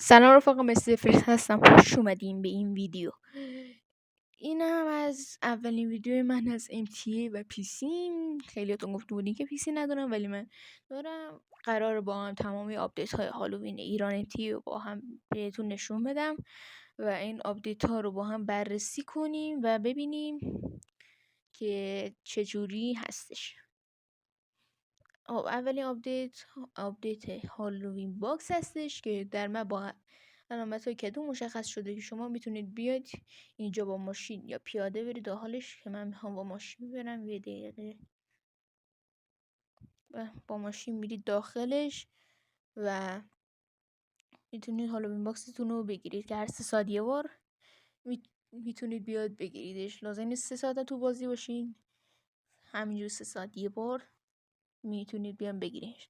سلام رفقا، مثل فرید هستم. خوش اومدین به این ویدیو. این هم از اولین ویدیو من از MTA و پیسیم. خیلیاتون گفته بودین که پیسی ندارم، ولی من دارم. قرار با هم تمامی آپدیت های هالووین ایران MTA رو با هم بهتون نشون بدم و این آپدیت ها رو با هم بررسی کنیم و ببینیم که چجوری هستش. اولین آپدیت هالووین باکس هستش که در من با علامت های کدوم مشخص شده که شما میتونید بیاید اینجا با ماشین یا پیاده برید داخلش، که من میخوام با ماشین برم. یه دقیقه با ماشین میرید داخلش و میتونید هالووین باکستون رو بگیرید که هر 3 ساعت یه بار میتونید بیاد بگیریدش. لازم نیست 3 ساعت تو بازی باشین، همینجور 3 ساعت یه بار میتونید بیان بگیریدش.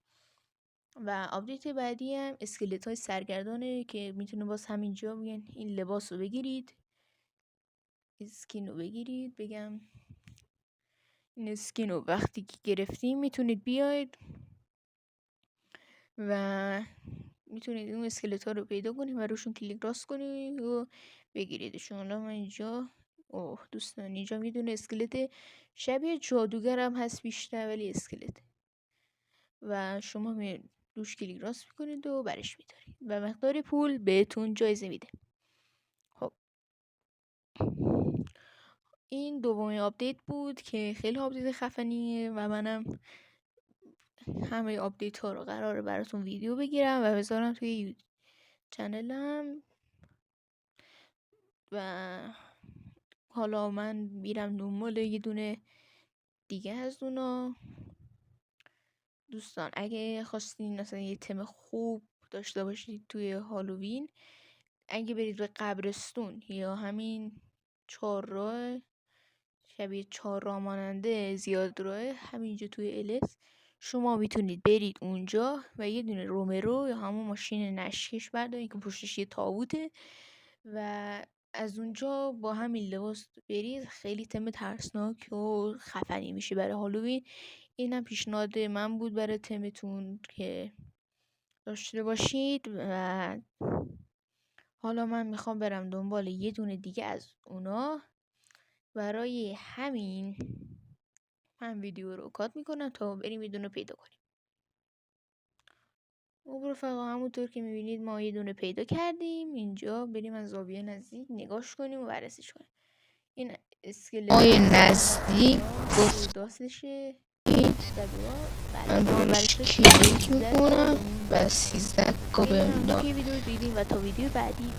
و آپدیت بعدی هم اسکلت های سرگردانه که میتونه باز همینجا بیان این لباس رو بگیرید، اسکین رو بگیرید. بگم این اسکین رو وقتی که گرفتیم میتونید بیاید و میتونید اون اسکلت ها رو پیدا کنید و روشون کلیک راست کنید و بگیریدشون. حالا من اینجا دوستان اینجا میدونه اسکلت شبیه جادوگر هم هست بیشتر، ولی اسکلت و شما میرید روش کلیک راست میکنید و برش میدارید و مقدار پول بهتون جایزه میده. خب این دومین آپدیت بود که خیلی آپدیت خفنیه و منم همه آپدیت ها رو قراره براتون ویدیو بگیرم و بذارم توی چنلم. و حالا من میرم دنبال یه دونه دیگه از اونا. دوستان اگه خواستین مثلا یه تم خوب داشته باشید توی هالووین، اگه برید به قبرستون یا همین 4 راه شبیه 4 راه ماننده زیاد راه همینجا توی الس، شما میتونید برید اونجا و یه دونه رومرو یا همون ماشین نشکش بردارید که پشتش یه تابوته و از اونجا با همین لباس برید. خیلی تم ترسناک و خفنی میشه برای هالووین. اینم پیشنهاد من بود برای تمتون که داشته باشید. و حالا من میخوام برم دنبال یه دونه دیگه از اونا. برای همین من ویدیو رو کات میکنم تا بریم یه دونه پیدا کنیم. خب رفقا، همونطور که میبینید ما یه دونه پیدا کردیم. اینجا بریم از زاویه نزدیک نگاش کنیم و بررسیش کنیم. این اسکلت نزدیک داستشه من برش کلیک میکنم و 13 کابل. که ویدیو دیدیم و تا ویدیو بعدی